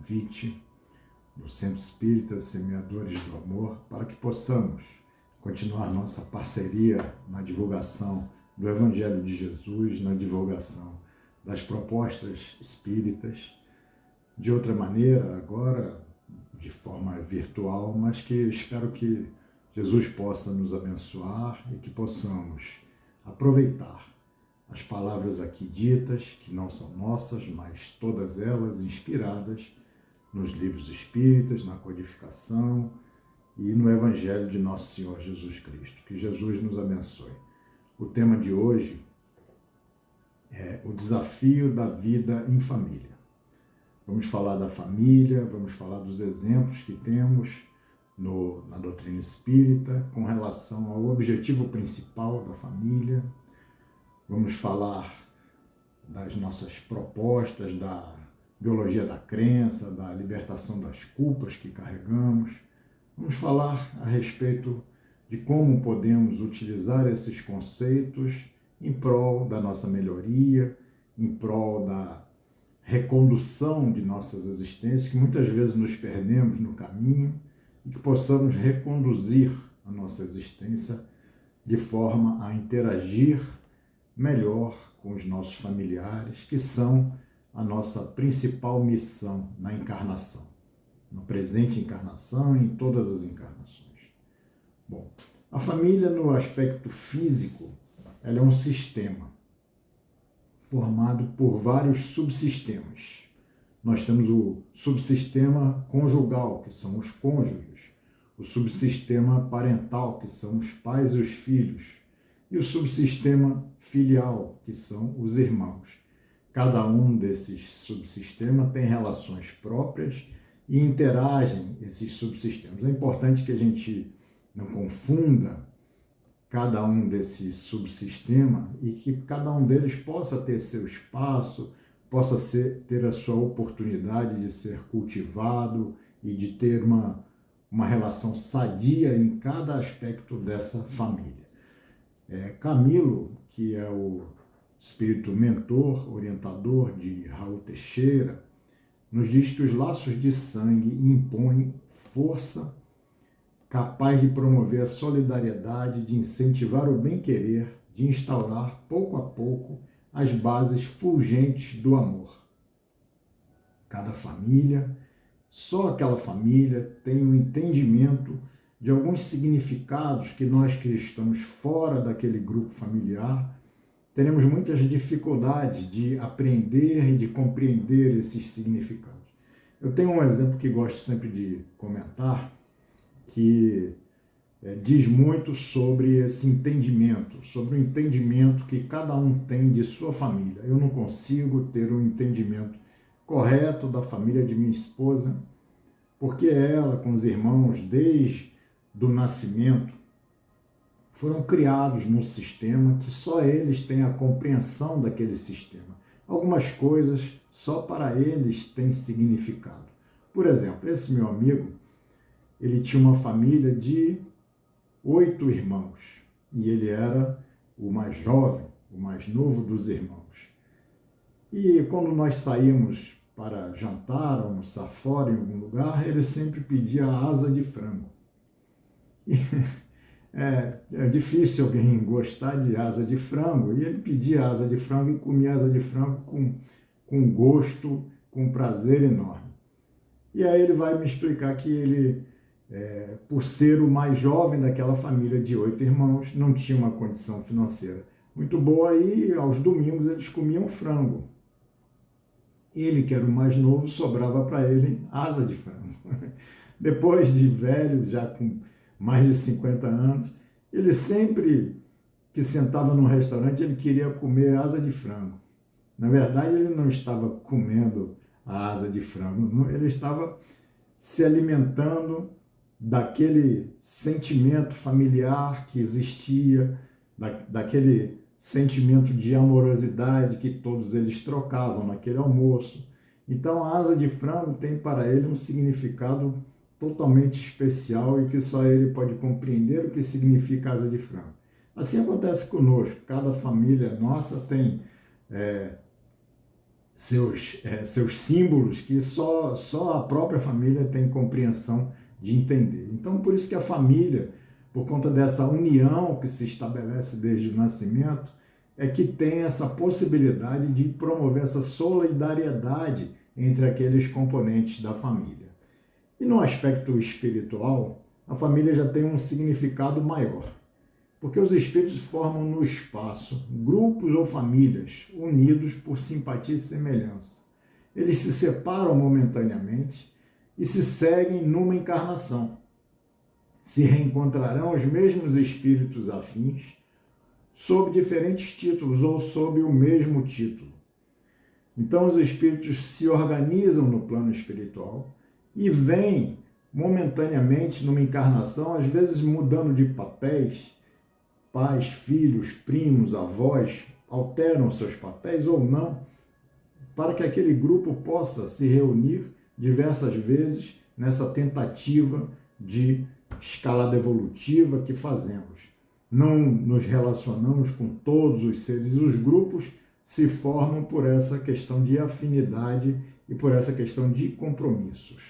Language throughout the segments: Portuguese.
convite do Centro Espírita Semeadores do Amor para que possamos continuar nossa parceria na divulgação do Evangelho de Jesus, na divulgação das propostas espíritas, de outra maneira, agora de forma virtual, mas que espero que Jesus possa nos abençoar e que possamos aproveitar as palavras aqui ditas, que não são nossas, mas todas elas inspiradas nos livros espíritas, na codificação e no Evangelho de Nosso Senhor Jesus Cristo. Que Jesus nos abençoe. O tema de hoje é o desafio da vida em família. Vamos falar da família, vamos falar dos exemplos que temos na doutrina espírita com relação ao objetivo principal da família. Vamos falar das nossas propostas, da biologia da crença, da libertação das culpas que carregamos. Vamos falar a respeito de como podemos utilizar esses conceitos em prol da nossa melhoria, em prol da recondução de nossas existências, que muitas vezes nos perdemos no caminho, e que possamos reconduzir a nossa existência de forma a interagir melhor com os nossos familiares, que são a nossa principal missão na encarnação, na presente encarnação e em todas as encarnações. Bom, a família no aspecto físico, ela é um sistema formado por vários subsistemas. Nós temos o subsistema conjugal, que são os cônjuges, o subsistema parental, que são os pais e os filhos, e o subsistema filial, que são os irmãos. Cada um desses subsistemas tem relações próprias e interagem esses subsistemas. É importante que a gente não confunda cada um desses subsistemas e que cada um deles possa ter seu espaço, possa ter a sua oportunidade de ser cultivado e de ter uma relação sadia em cada aspecto dessa família. Camilo, que é o espírito mentor, orientador de Raul Teixeira, nos diz que os laços de sangue impõem força capaz de promover a solidariedade, de incentivar o bem-querer, de instaurar, pouco a pouco, as bases fulgentes do amor. Cada família, só aquela família, tem um entendimento de alguns significados que nós que estamos fora daquele grupo familiar teremos muitas dificuldades de aprender e de compreender esses significados. Eu tenho um exemplo que gosto sempre de comentar, que diz muito sobre esse entendimento, sobre o entendimento que cada um tem de sua família. Eu não consigo ter um entendimento correto da família de minha esposa, porque ela, com os irmãos, desde o nascimento, foram criados num sistema que só eles têm a compreensão daquele sistema. Algumas coisas só para eles têm significado. Por exemplo, esse meu amigo, ele tinha uma família de 8 irmãos e ele era o mais jovem, o mais novo dos irmãos. E quando nós saímos para jantar, almoçar fora em algum lugar, ele sempre pedia asa de frango. E é difícil alguém gostar de asa de frango, e ele pedia asa de frango e comia asa de frango com gosto, com prazer enorme. E aí ele vai me explicar que ele, por ser o mais jovem daquela família de 8 irmãos, não tinha uma condição financeira muito boa, e aos domingos eles comiam frango. Ele, que era o mais novo, sobrava para ele asa de frango. Depois de velho, já com mais de 50 anos, ele sempre que sentava num restaurante, ele queria comer asa de frango. Na verdade, ele não estava comendo a asa de frango, ele estava se alimentando daquele sentimento familiar que existia, daquele sentimento de amorosidade que todos eles trocavam naquele almoço. Então, a asa de frango tem para ele um significado totalmente especial e que só ele pode compreender o que significa asa de frango. Assim acontece conosco. Cada família nossa tem seus símbolos que só a própria família tem compreensão de entender. Então, por isso que a família, por conta dessa união que se estabelece desde o nascimento, é que tem essa possibilidade de promover essa solidariedade entre aqueles componentes da família. E no aspecto espiritual, a família já tem um significado maior, porque os espíritos formam no espaço grupos ou famílias unidos por simpatia e semelhança. Eles se separam momentaneamente e se seguem numa encarnação. Se reencontrarão os mesmos espíritos afins sob diferentes títulos ou sob o mesmo título. Então os espíritos se organizam no plano espiritual e vêm momentaneamente numa encarnação, às vezes mudando de papéis, pais, filhos, primos, avós, alteram seus papéis ou não, para que aquele grupo possa se reunir diversas vezes nessa tentativa de escalada evolutiva que fazemos. Não nos relacionamos com todos os seres, os grupos se formam por essa questão de afinidade e por essa questão de compromissos.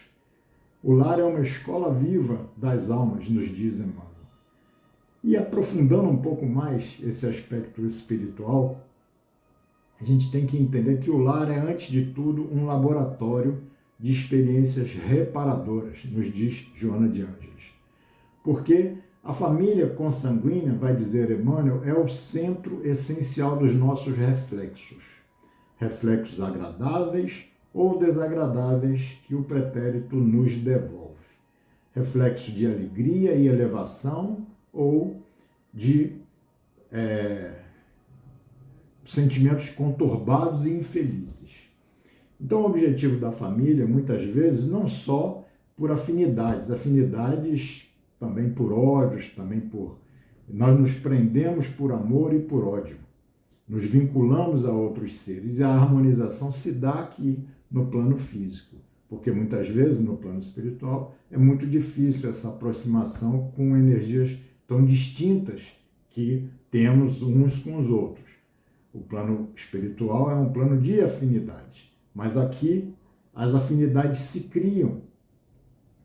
O lar é uma escola viva das almas, nos diz Emmanuel. E aprofundando um pouco mais esse aspecto espiritual, a gente tem que entender que o lar é, antes de tudo, um laboratório de experiências reparadoras, nos diz Joana de Ângeles. Porque a família consanguínea, vai dizer Emmanuel, é o centro essencial dos nossos reflexos. Reflexos agradáveis ou desagradáveis que o pretérito nos devolve. Reflexo de alegria e elevação ou de sentimentos conturbados e infelizes. Então, o objetivo da família, muitas vezes, não só por afinidades também por ódios, nós nos prendemos por amor e por ódio, nos vinculamos a outros seres e a harmonização se dá aqui no plano físico, porque muitas vezes no plano espiritual é muito difícil essa aproximação com energias tão distintas que temos uns com os outros. O plano espiritual é um plano de afinidade, mas aqui as afinidades se criam.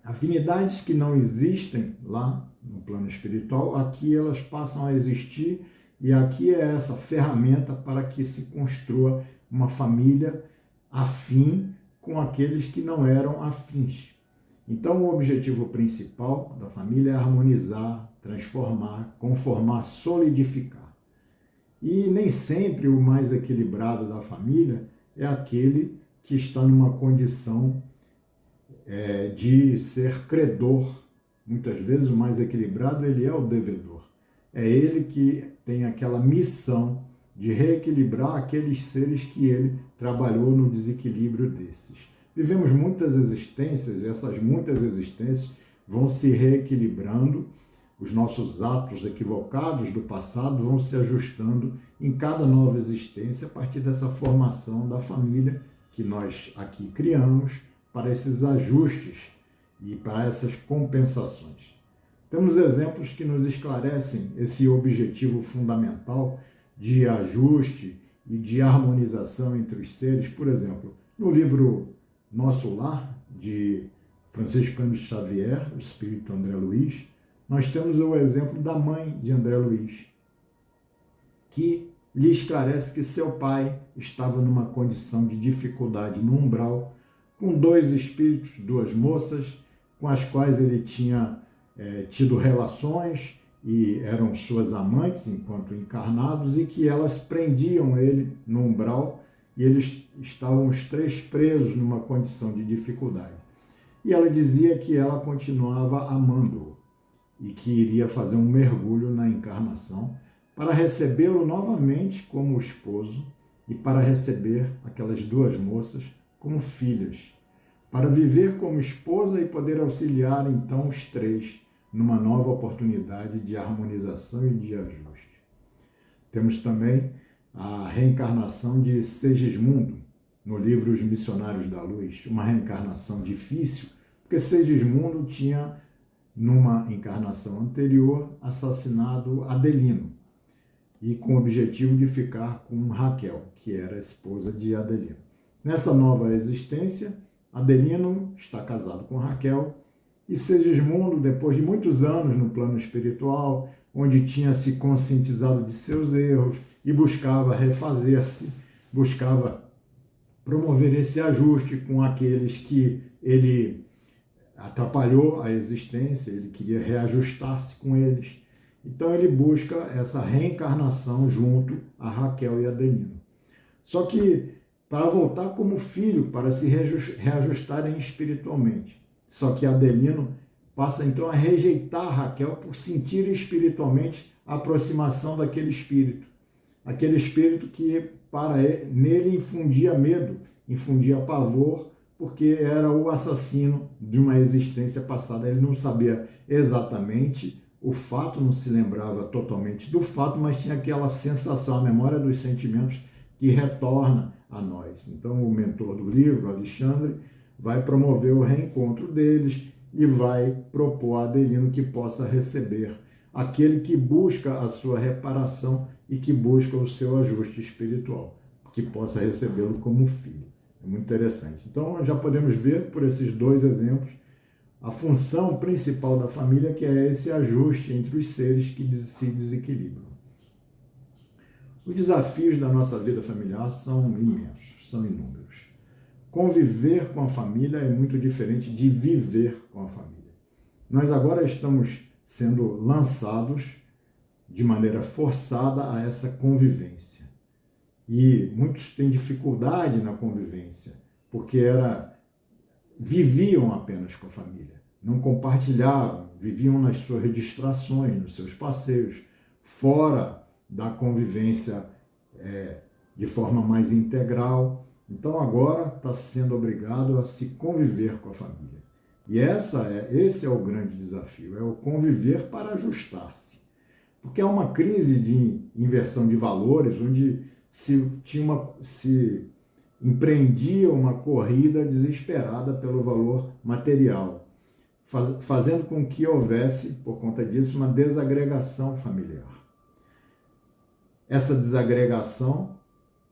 Afinidades que não existem lá no plano espiritual, aqui elas passam a existir e aqui é essa ferramenta para que se construa uma família afim com aqueles que não eram afins. Então, o objetivo principal da família é harmonizar, transformar, conformar, solidificar. E nem sempre o mais equilibrado da família é aquele que está numa condição de ser credor. Muitas vezes o mais equilibrado, ele é o devedor. É ele que tem aquela missão de reequilibrar aqueles seres que ele trabalhou no desequilíbrio desses. Vivemos muitas existências e essas muitas existências vão se reequilibrando, os nossos atos equivocados do passado vão se ajustando em cada nova existência a partir dessa formação da família que nós aqui criamos para esses ajustes e para essas compensações. Temos exemplos que nos esclarecem esse objetivo fundamental de ajuste e de harmonização entre os seres. Por exemplo, no livro Nosso Lar, de Francisco Cândido Xavier, o espírito André Luiz, nós temos o exemplo da mãe de André Luiz, que lhe esclarece que seu pai estava numa condição de dificuldade no umbral, com dois espíritos, duas moças, com as quais ele tinha tido relações e eram suas amantes enquanto encarnados, e que elas prendiam ele no umbral e eles estavam os três presos numa condição de dificuldade. E ela dizia que ela continuava amando-o e que iria fazer um mergulho na encarnação para recebê-lo novamente como esposo e para receber aquelas duas moças como filhas, para viver como esposa e poder auxiliar então os três numa nova oportunidade de harmonização e de ajuste. Temos também a reencarnação de Segismundo, no livro Os Missionários da Luz, uma reencarnação difícil, porque Segismundo tinha, numa encarnação anterior, assassinado Adelino, e com o objetivo de ficar com Raquel, que era a esposa de Adelino. Nessa nova existência, Adelino está casado com Raquel e Segismundo, depois de muitos anos no plano espiritual, onde tinha se conscientizado de seus erros e buscava refazer-se, buscava promover esse ajuste com aqueles que ele atrapalhou a existência, ele queria reajustar-se com eles. Então ele busca essa reencarnação junto a Raquel e Adelino. Só que para voltar como filho, para se reajustarem espiritualmente. Só que Adelino passa então a rejeitar Raquel por sentir espiritualmente a aproximação daquele espírito. Aquele espírito que nele infundia medo, infundia pavor, porque era o assassino de uma existência passada. Ele não sabia exatamente o fato, não se lembrava totalmente do fato, mas tinha aquela sensação, a memória dos sentimentos que retorna a nós. Então, o mentor do livro, Alexandre, vai promover o reencontro deles e vai propor a Adelino que possa receber aquele que busca a sua reparação e que busca o seu ajuste espiritual, que possa recebê-lo como filho. É muito interessante. Então, já podemos ver por esses dois exemplos a função principal da família, que é esse ajuste entre os seres que se desequilibram. Os desafios da nossa vida familiar são imensos, são inúmeros. Conviver com a família é muito diferente de viver com a família. Nós agora estamos sendo lançados de maneira forçada a essa convivência. E muitos têm dificuldade na convivência, porque viviam apenas com a família, não compartilhavam, viviam nas suas distrações, nos seus passeios, fora da convivência de forma mais integral. Então agora está sendo obrigado a se conviver com a família. E esse é o grande desafio, é o conviver para ajustar-se. Porque há uma crise de inversão de valores, onde se empreendia uma corrida desesperada pelo valor material, fazendo com que houvesse, por conta disso, uma desagregação familiar. Essa desagregação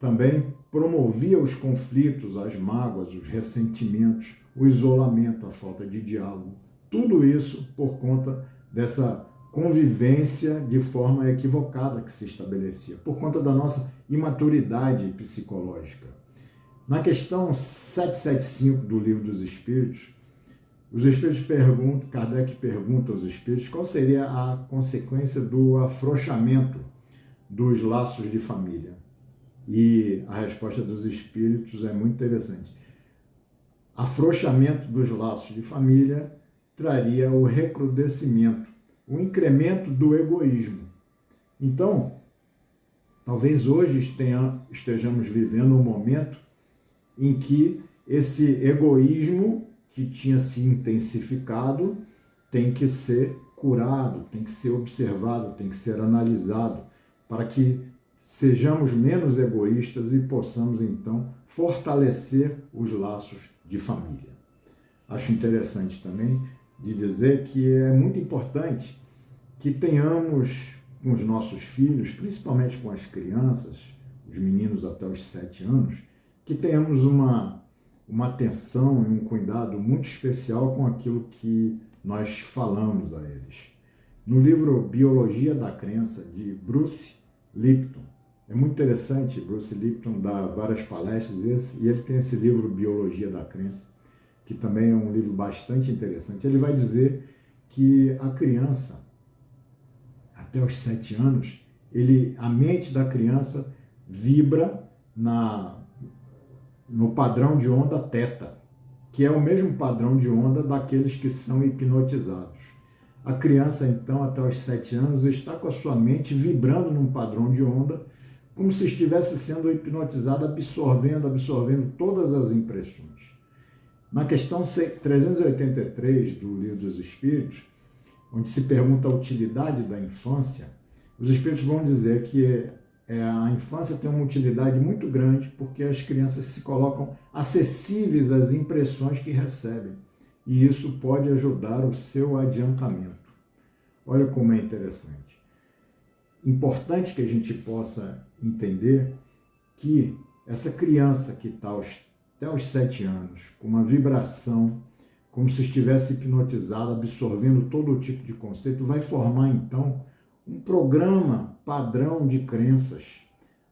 também promovia os conflitos, as mágoas, os ressentimentos, o isolamento, a falta de diálogo. Tudo isso por conta dessa convivência de forma equivocada que se estabelecia, por conta da nossa imaturidade psicológica. Na questão 775 do Livro dos Espíritos, os Espíritos Kardec pergunta aos Espíritos qual seria a consequência do afrouxamento dos laços de família. E a resposta dos Espíritos é muito interessante. Afrouxamento dos laços de família traria o recrudescimento, o incremento do egoísmo. Então, talvez hoje estejamos vivendo um momento em que esse egoísmo que tinha se intensificado tem que ser curado, tem que ser observado, tem que ser analisado, para que sejamos menos egoístas e possamos, então, fortalecer os laços de família. Acho interessante também de dizer que é muito importante que tenhamos com os nossos filhos, principalmente com as crianças, os meninos até os 7 anos, que tenhamos uma atenção e um cuidado muito especial com aquilo que nós falamos a eles. No livro Biologia da Crença, de Bruce Lipton, é muito interessante, Bruce Lipton dá várias palestras e ele tem esse livro Biologia da Crença, que também é um livro bastante interessante. Ele vai dizer que a criança, até os 7 anos, a mente da criança vibra no padrão de onda θ, que é o mesmo padrão de onda daqueles que são hipnotizados. A criança, então, até os 7 anos, está com a sua mente vibrando num padrão de onda, como se estivesse sendo hipnotizada, absorvendo todas as impressões. Na questão 383 do Livro dos Espíritos, onde se pergunta a utilidade da infância, os Espíritos vão dizer que a infância tem uma utilidade muito grande porque as crianças se colocam acessíveis às impressões que recebem. E isso pode ajudar o seu adiantamento. Olha como é interessante. Importante que a gente possa entender que essa criança que está aos até os 7 anos, com uma vibração, como se estivesse hipnotizado, absorvendo todo tipo de conceito, vai formar então um programa padrão de crenças,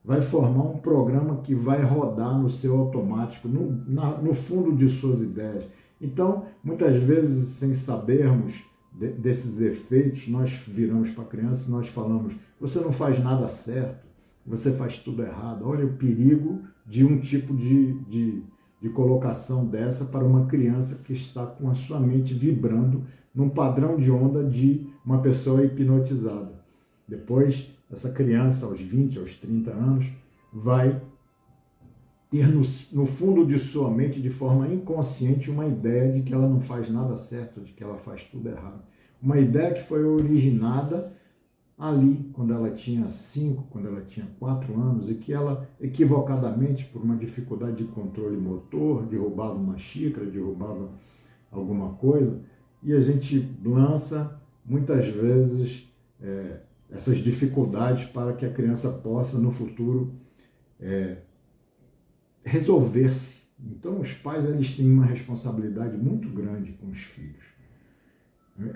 vai formar um programa que vai rodar no seu automático, no fundo de suas ideias. Então, muitas vezes, sem sabermos desses efeitos, nós viramos para a criança e nós falamos: você não faz nada certo, você faz tudo errado. Olha o perigo de um tipo de colocação dessa para uma criança que está com a sua mente vibrando num padrão de onda de uma pessoa hipnotizada. Depois, essa criança, aos 20, aos 30 anos, vai ter no fundo de sua mente, de forma inconsciente, uma ideia de que ela não faz nada certo, de que ela faz tudo errado. Uma ideia que foi originada ali, quando ela tinha 5, quando ela tinha 4 anos, e que ela, equivocadamente, por uma dificuldade de controle motor, derrubava uma xícara, derrubava alguma coisa, e a gente lança, muitas vezes, essas dificuldades para que a criança possa, no futuro, resolver-se. Então, os pais, eles têm uma responsabilidade muito grande com os filhos.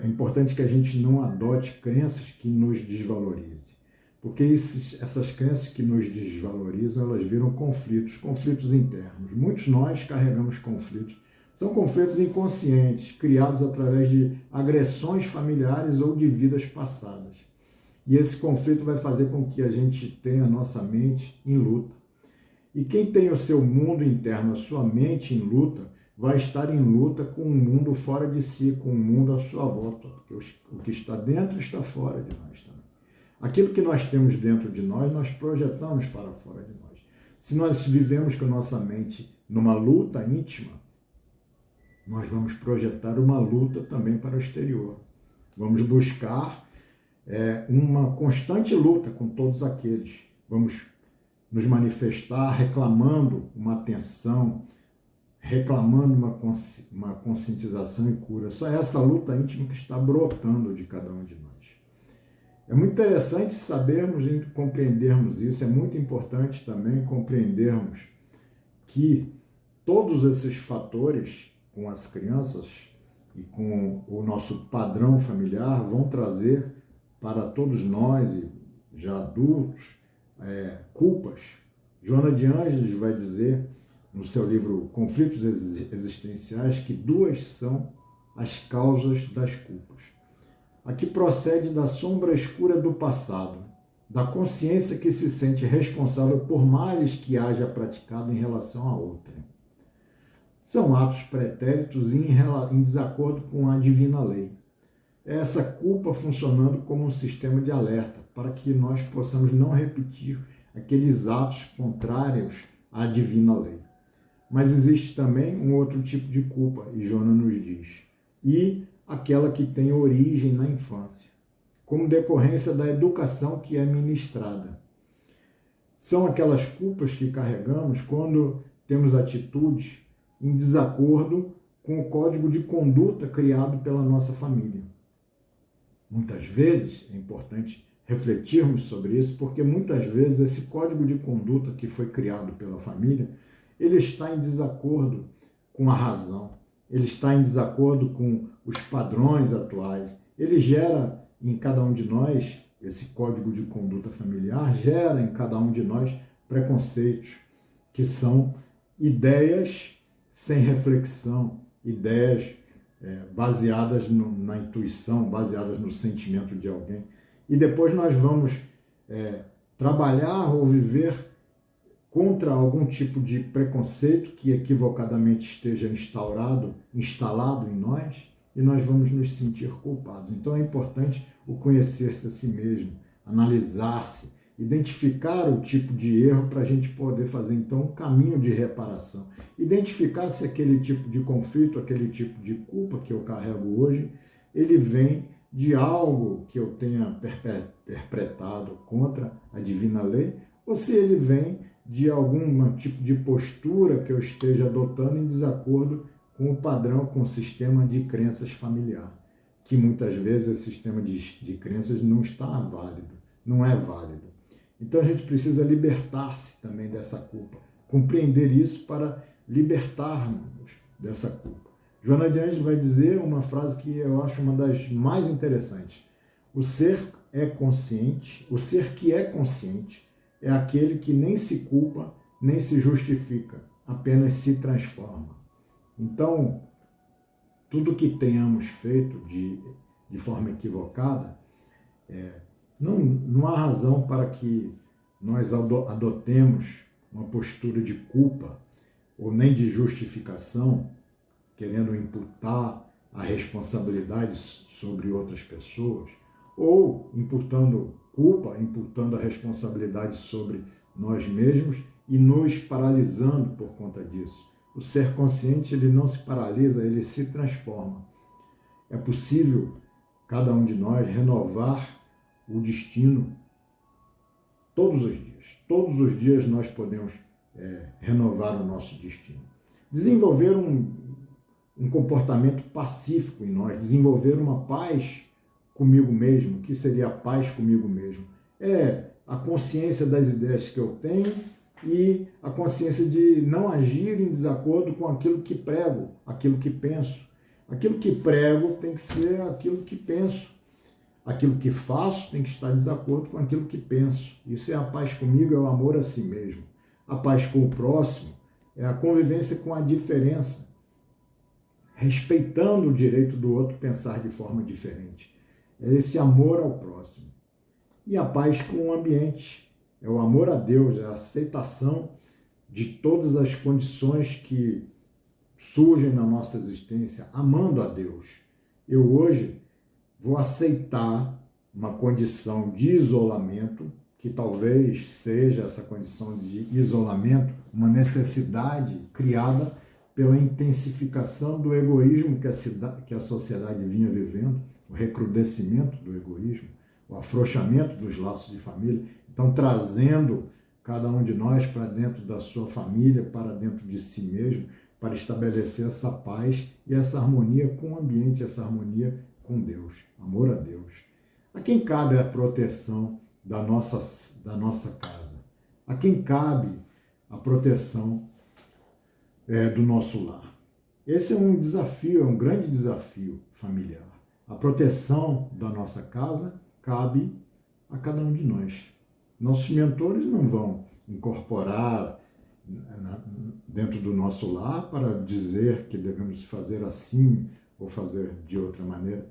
É importante que a gente não adote crenças que nos desvalorizem, porque essas crenças que nos desvalorizam, elas viram conflitos internos. Muitos de nós carregamos conflitos. São conflitos inconscientes, criados através de agressões familiares ou de vidas passadas. E esse conflito vai fazer com que a gente tenha a nossa mente em luta. E quem tem o seu mundo interno, a sua mente em luta, vai estar em luta com o mundo fora de si, com o mundo à sua volta. Porque o que está dentro está fora de nós também. Aquilo que nós temos dentro de nós, nós projetamos para fora de nós. Se nós vivemos com a nossa mente numa luta íntima, nós vamos projetar uma luta também para o exterior. Vamos buscar uma constante luta com todos aqueles. Vamos nos manifestar reclamando uma atenção, reclamando uma conscientização e cura. Só essa luta íntima que está brotando de cada um de nós. É muito interessante sabermos e compreendermos isso. É muito importante também compreendermos que todos esses fatores com as crianças e com o nosso padrão familiar vão trazer para todos nós, já adultos, culpas. Joana de Ângeles vai dizer no seu livro Conflitos Existenciais que 2 são as causas das culpas. A que procede da sombra escura do passado, da consciência que se sente responsável por males que haja praticado em relação a outra. São atos pretéritos em desacordo com a divina lei. É essa culpa funcionando como um sistema de alerta para que nós possamos não repetir aqueles atos contrários à divina lei. Mas existe também um outro tipo de culpa, e Joana nos diz, e aquela que tem origem na infância, como decorrência da educação que é ministrada. São aquelas culpas que carregamos quando temos atitudes em desacordo com o código de conduta criado pela nossa família. Muitas vezes é importante refletirmos sobre isso, porque muitas vezes esse código de conduta que foi criado pela família, ele está em desacordo com a razão, ele está em desacordo com os padrões atuais, ele gera em cada um de nós, esse código de conduta familiar, gera em cada um de nós preconceitos, que são ideias sem reflexão, ideias baseadas na intuição, baseadas no sentimento de alguém. E depois nós vamos trabalhar ou viver contra algum tipo de preconceito que equivocadamente esteja instalado em nós, e nós vamos nos sentir culpados. Então é importante o conhecer-se a si mesmo, analisar-se, identificar o tipo de erro para a gente poder fazer então um caminho de reparação. Identificar se aquele tipo de conflito, aquele tipo de culpa que eu carrego hoje, ele vem de algo que eu tenha perpetrado contra a divina lei, ou se ele vem de algum tipo de postura que eu esteja adotando em desacordo com o padrão, com o sistema de crenças familiar, que muitas vezes esse sistema de crenças não está válido, não é válido. Então a gente precisa libertar-se também dessa culpa, compreender isso para libertarmos dessa culpa. Joana de Ângeles vai dizer uma frase que eu acho uma das mais interessantes. O ser que é consciente é aquele que nem se culpa, nem se justifica, apenas se transforma. Então, tudo que tenhamos feito de forma equivocada, não há razão para que nós adotemos uma postura de culpa ou nem de justificação, querendo imputar a responsabilidade sobre outras pessoas, ou imputando culpa, imputando a responsabilidade sobre nós mesmos e nos paralisando por conta disso. O ser consciente, ele não se paralisa, ele se transforma. É possível cada um de nós renovar o destino todos os dias. Todos os dias nós podemos renovar o nosso destino. Desenvolver um comportamento pacífico em nós, desenvolver uma paz comigo mesmo. O que seria a paz comigo mesmo? É a consciência das ideias que eu tenho e a consciência de não agir em desacordo com aquilo que prego, aquilo que penso. Aquilo que prego tem que ser aquilo que penso. Aquilo que faço tem que estar em desacordo com aquilo que penso. Isso é a paz comigo, é o amor a si mesmo. A paz com o próximo é a convivência com a diferença, respeitando o direito do outro pensar de forma diferente. É esse amor ao próximo. E a paz com o ambiente, é o amor a Deus, é a aceitação de todas as condições que surgem na nossa existência, amando a Deus. Eu hoje vou aceitar uma condição de isolamento, que talvez seja essa condição de isolamento, uma necessidade criada pela intensificação do egoísmo que a sociedade vinha vivendo, o recrudescimento do egoísmo, o afrouxamento dos laços de família. Então, trazendo cada um de nós para dentro da sua família, para dentro de si mesmo, para estabelecer essa paz e essa harmonia com o ambiente, essa harmonia com Deus, amor a Deus. A quem cabe a proteção da nossa casa? A quem cabe a proteção do nosso lar? Esse é um desafio, é um grande desafio familiar. A proteção da nossa casa cabe a cada um de nós. Nossos mentores não vão incorporar dentro do nosso lar para dizer que devemos fazer assim ou fazer de outra maneira.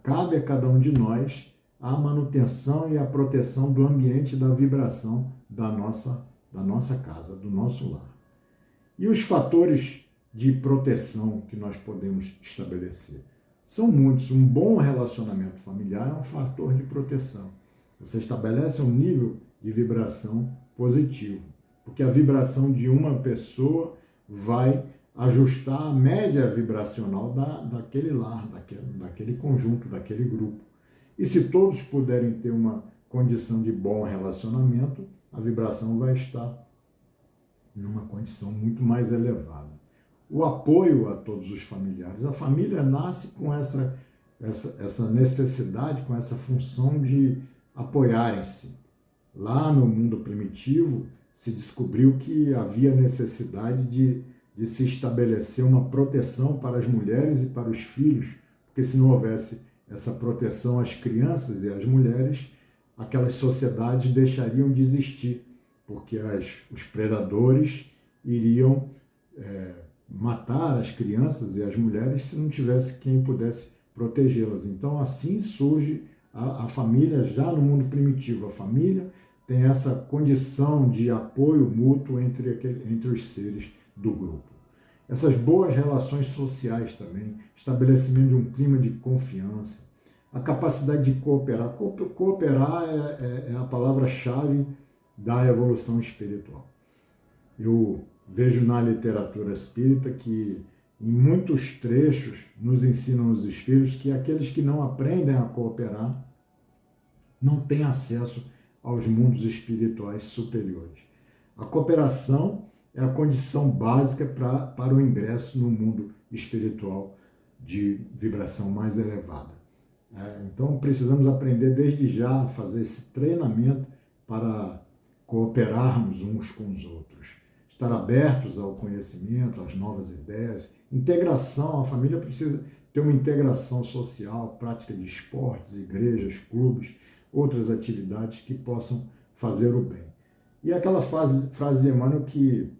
Cabe a cada um de nós a manutenção e a proteção do ambiente, da vibração da nossa casa, do nosso lar. E os fatores de proteção que nós podemos estabelecer são muitos. Um bom relacionamento familiar é um fator de proteção. Você estabelece um nível de vibração positivo, porque a vibração de uma pessoa vai ajustar a média vibracional daquele lar, daquele conjunto, daquele grupo. E se todos puderem ter uma condição de bom relacionamento, a vibração vai estar numa condição muito mais elevada. O apoio a todos os familiares. A família nasce com essa necessidade, com essa função de apoiarem-se. Lá no mundo primitivo, se descobriu que havia necessidade de se estabelecer uma proteção para as mulheres e para os filhos, porque se não houvesse essa proteção às crianças e às mulheres, aquelas sociedades deixariam de existir, porque os predadores iriam matar as crianças e as mulheres se não tivesse quem pudesse protegê-las. Então, assim surge a família já no mundo primitivo. A família tem essa condição de apoio mútuo entre os seres do grupo. Essas boas relações sociais também, estabelecimento de um clima de confiança, a capacidade de cooperar. Cooperar é a palavra-chave da evolução espiritual. Eu vejo na literatura espírita que, em muitos trechos, nos ensinam os espíritos que aqueles que não aprendem a cooperar não têm acesso aos mundos espirituais superiores. A cooperação é a condição básica para o ingresso no mundo espiritual de vibração mais elevada. Então, precisamos aprender desde já a fazer esse treinamento para cooperarmos uns com os outros. estar abertos ao conhecimento, às novas ideias. Integração, a família precisa ter uma integração social, prática de esportes, igrejas, clubes, outras atividades que possam fazer o bem. E aquela frase de Emmanuel que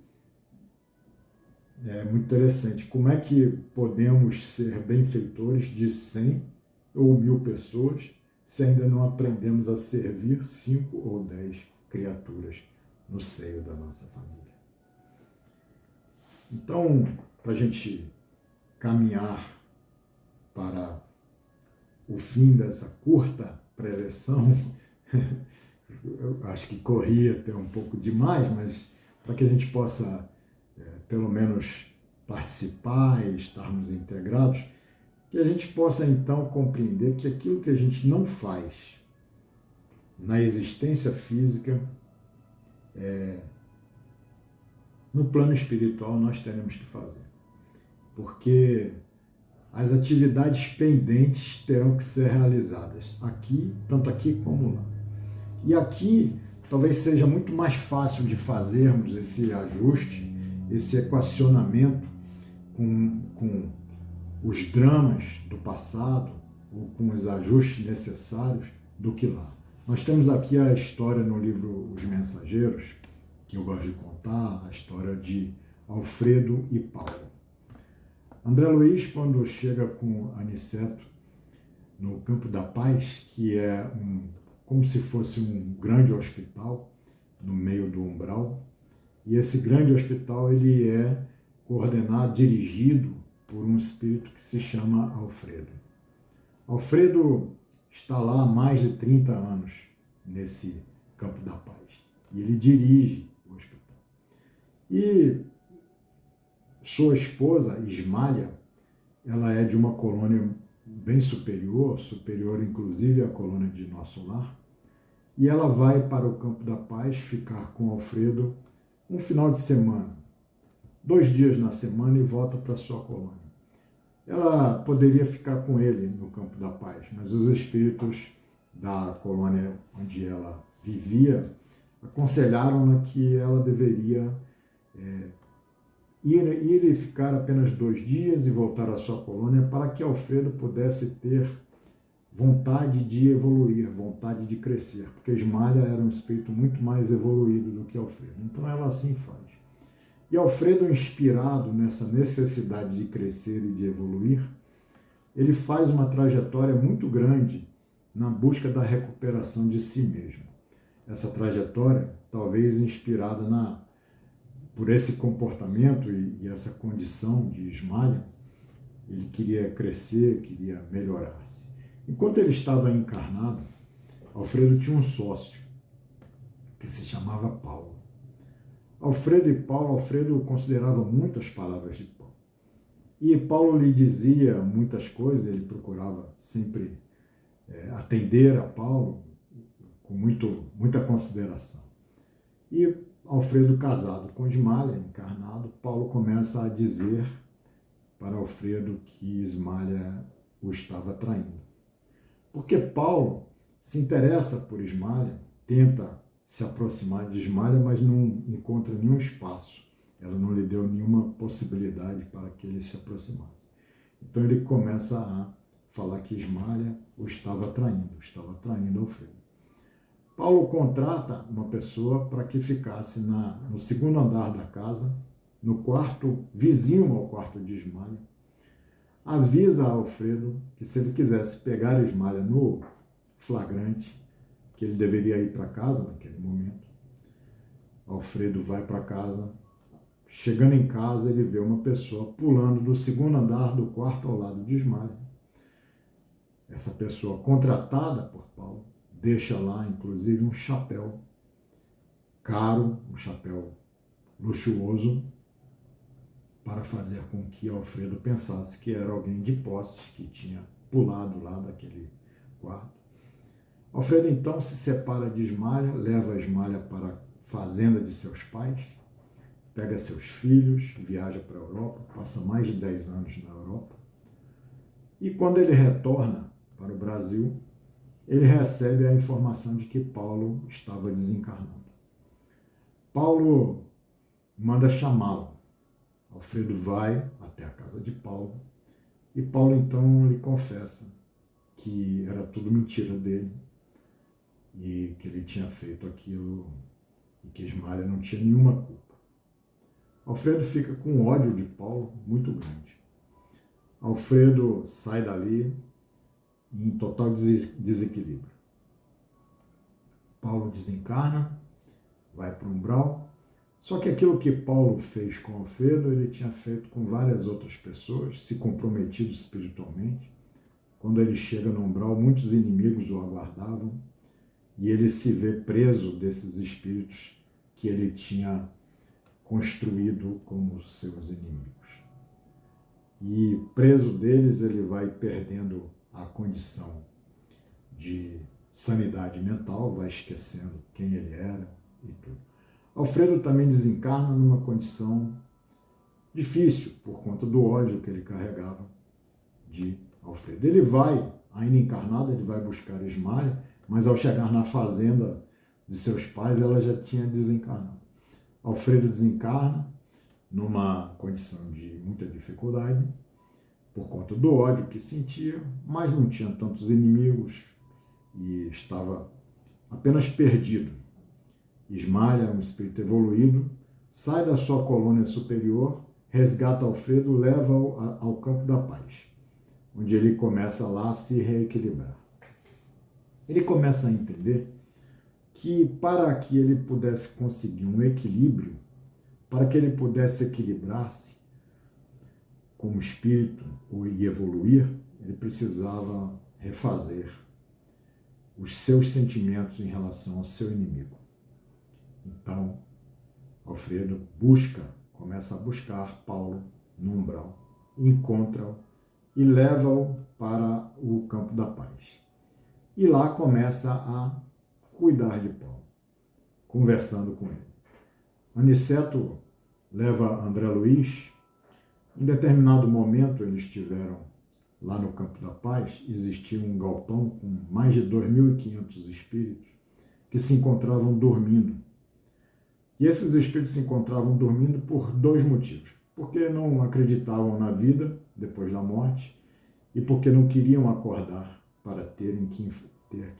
é muito interessante. Como é que podemos ser benfeitores de 100 ou 1000 pessoas se ainda não aprendemos a servir 5 ou 10 criaturas no seio da nossa família? Então, para a gente caminhar para o fim dessa curta preleção, eu acho que corri até um pouco demais, mas para que a gente possa, pelo menos, participar e estarmos integrados, que a gente possa então compreender que aquilo que a gente não faz na existência física, no plano espiritual nós teremos que fazer. Porque as atividades pendentes terão que ser realizadas aqui, tanto aqui como lá. E aqui talvez seja muito mais fácil de fazermos esse ajuste, esse equacionamento com os dramas do passado ou com os ajustes necessários do que lá. Nós temos aqui a história no livro Os Mensageiros, que eu gosto de contar, a história de Alfredo e Paulo. André Luiz, quando chega com Aniceto no Campo da Paz, que é como se fosse um grande hospital no meio do umbral, e esse grande hospital ele é coordenado, dirigido por um espírito que se chama Alfredo. Alfredo está lá há mais de 30 anos nesse Campo da Paz, e ele dirige o hospital. E sua esposa, Ismália, ela é de uma colônia bem superior inclusive à colônia de Nosso Lar, e ela vai para o Campo da Paz ficar com Alfredo um final de semana, 2 dias na semana, e volta para sua colônia. Ela poderia ficar com ele no Campo da Paz, mas os espíritos da colônia onde ela vivia aconselharam-na que ela deveria ir e ficar apenas 2 dias e voltar à sua colônia, para que Alfredo pudesse ter vontade de evoluir, vontade de crescer, porque Ismália era um espírito muito mais evoluído do que Alfredo. Então ela assim faz. E Alfredo, inspirado nessa necessidade de crescer e de evoluir, ele faz uma trajetória muito grande na busca da recuperação de si mesmo. Essa trajetória, talvez inspirada por esse comportamento e essa condição de Ismália, ele queria crescer, queria melhorar-se. Enquanto ele estava encarnado, Alfredo tinha um sócio que se chamava Paulo. Alfredo considerava muito as palavras de Paulo. E Paulo lhe dizia muitas coisas, ele procurava sempre atender a Paulo com muita consideração. E Alfredo, casado com Ismália, encarnado, Paulo começa a dizer para Alfredo que Ismália o estava traindo. Porque Paulo se interessa por Ismália, tenta se aproximar de Ismália, mas não encontra nenhum espaço. Ela não lhe deu nenhuma possibilidade para que ele se aproximasse. Então ele começa a falar que Ismália o estava traindo Alfredo. Paulo contrata uma pessoa para que ficasse no segundo andar da casa, no quarto vizinho ao quarto de Ismália. Avisa a Alfredo que se ele quisesse pegar Ismália no flagrante, que ele deveria ir para casa naquele momento. Alfredo vai para casa. Chegando em casa, ele vê uma pessoa pulando do segundo andar do quarto ao lado de Ismália. Essa pessoa, contratada por Paulo, deixa lá, inclusive, um chapéu caro, um chapéu luxuoso, para fazer com que Alfredo pensasse que era alguém de posse, que tinha pulado lá daquele quarto. Alfredo, então, se separa de Ismália, leva a Ismália para a fazenda de seus pais, pega seus filhos, viaja para a Europa, passa mais de 10 anos na Europa. E quando ele retorna para o Brasil, ele recebe a informação de que Paulo estava desencarnando. Paulo manda chamá-lo. Alfredo vai até a casa de Paulo e Paulo então lhe confessa que era tudo mentira dele e que ele tinha feito aquilo e que Ismália não tinha nenhuma culpa. Alfredo fica com ódio de Paulo muito grande. Alfredo sai dali em total desequilíbrio. Paulo desencarna, vai para o umbral. Só que aquilo que Paulo fez com Alfredo, ele tinha feito com várias outras pessoas, se comprometido espiritualmente. Quando ele chega no umbral, muitos inimigos o aguardavam e ele se vê preso desses espíritos que ele tinha construído como seus inimigos. E preso deles, ele vai perdendo a condição de sanidade mental, vai esquecendo quem ele era e tudo. Alfredo também desencarna numa condição difícil, por conta do ódio que ele carregava de Alfredo. Ele vai, ainda encarnado, ele vai buscar Ismália, mas ao chegar na fazenda de seus pais, ela já tinha desencarnado. Alfredo desencarna numa condição de muita dificuldade, por conta do ódio que sentia, mas não tinha tantos inimigos e estava apenas perdido. Ismália, um espírito evoluído, sai da sua colônia superior, resgata Alfredo, leva-o ao campo da paz, onde ele começa lá a se reequilibrar. Ele começa a entender que para que ele pudesse conseguir um equilíbrio, para que ele pudesse equilibrar-se como espírito e evoluir, ele precisava refazer os seus sentimentos em relação ao seu inimigo. Então, Alfredo começa a buscar Paulo no umbral, encontra-o e leva-o para o campo da paz. E lá começa a cuidar de Paulo, conversando com ele. Aniceto leva André Luiz. Em determinado momento, eles estiveram lá no campo da paz, existia um galpão com mais de 2.500 espíritos que se encontravam dormindo. E esses espíritos se encontravam dormindo por dois motivos. Porque não acreditavam na vida depois da morte e porque não queriam acordar para ter que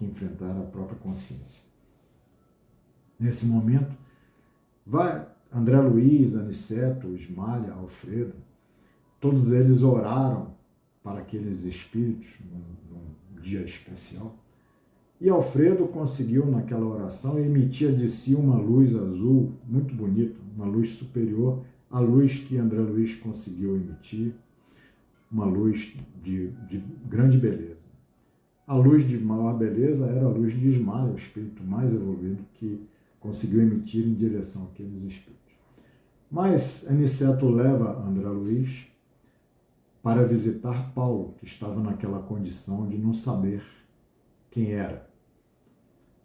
enfrentar a própria consciência. Nesse momento, vai André Luiz, Aniceto, Ismália, Alfredo, todos eles oraram para aqueles espíritos num dia especial. E Alfredo conseguiu, naquela oração, emitir de si uma luz azul muito bonita, uma luz superior à luz que André Luiz conseguiu emitir, uma luz de grande beleza. A luz de maior beleza era a luz de Ismália, o espírito mais evoluído que conseguiu emitir em direção àqueles espíritos. Mas Aniceto leva André Luiz para visitar Paulo, que estava naquela condição de não saber quem era.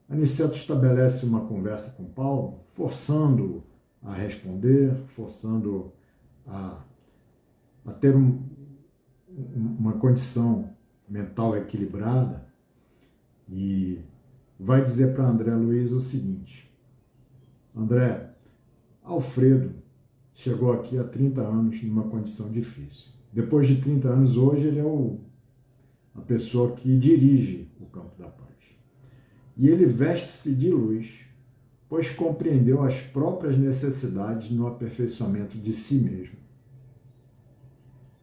Aniceto estabelece uma conversa com Paulo, forçando-o a responder, forçando-o a ter uma condição mental equilibrada, e vai dizer para André Luiz o seguinte: André, Alfredo chegou aqui há 30 anos numa condição difícil. Depois de 30 anos, hoje ele é a pessoa que dirige o campo da paz. E ele veste-se de luz, pois compreendeu as próprias necessidades no aperfeiçoamento de si mesmo.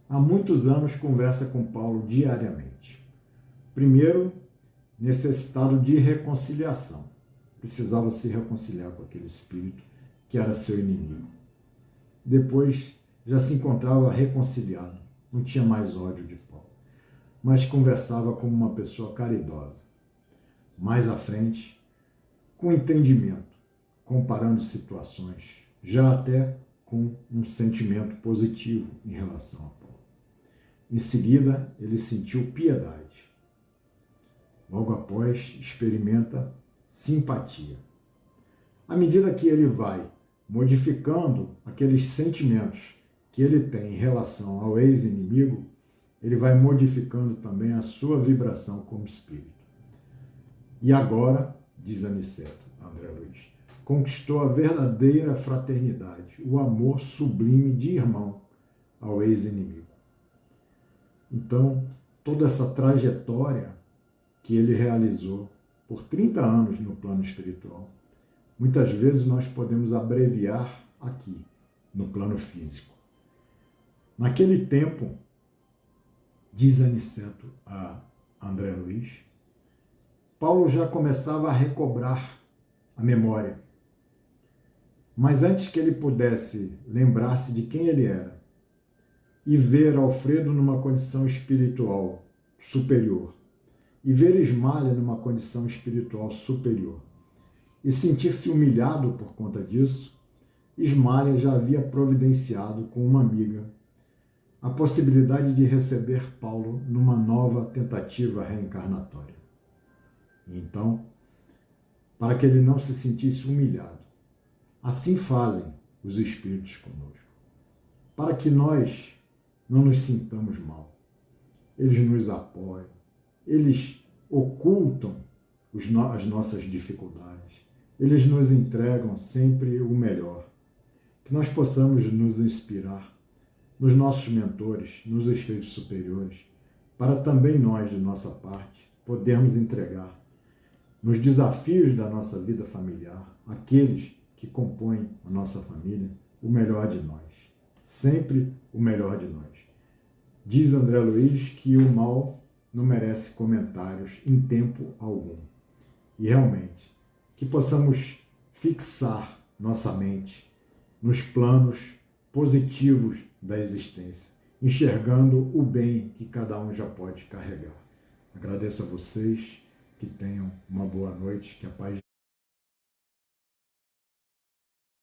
Há muitos anos conversa com Paulo diariamente. Primeiro, necessitado de reconciliação. Precisava se reconciliar com aquele espírito que era seu inimigo. Depois, já se encontrava reconciliado, não tinha mais ódio de Paulo, mas conversava como uma pessoa caridosa. Mais à frente, com entendimento, comparando situações, já até com um sentimento positivo em relação a Paulo. Em seguida, ele sentiu piedade. Logo após, experimenta simpatia. À medida que ele vai modificando aqueles sentimentos que ele tem em relação ao ex-inimigo, ele vai modificando também a sua vibração como espírito. E agora, diz Aniceto, André Luiz, conquistou a verdadeira fraternidade, o amor sublime de irmão ao ex-inimigo. Então, toda essa trajetória que ele realizou por 30 anos no plano espiritual, muitas vezes nós podemos abreviar aqui, no plano físico. Naquele tempo, diz Aniceto a André Luiz, Paulo já começava a recobrar a memória. Mas antes que ele pudesse lembrar-se de quem ele era e ver Alfredo numa condição espiritual superior, e ver Ismália numa condição espiritual superior, e sentir-se humilhado por conta disso, Ismália já havia providenciado com uma amiga a possibilidade de receber Paulo numa nova tentativa reencarnatória. Então, para que ele não se sentisse humilhado, assim fazem os espíritos conosco, para que nós não nos sintamos mal. Eles nos apoiam, eles ocultam as nossas dificuldades, eles nos entregam sempre o melhor. Que nós possamos nos inspirar nos nossos mentores, nos espíritos superiores, para também nós, de nossa parte, podermos entregar nos desafios da nossa vida familiar, aqueles que compõem a nossa família, o melhor de nós. Sempre o melhor de nós. Diz André Luiz que o mal não merece comentários em tempo algum. E realmente, que possamos fixar nossa mente nos planos positivos da existência, enxergando o bem que cada um já pode carregar. Agradeço a vocês, que tenham uma boa noite, que a paz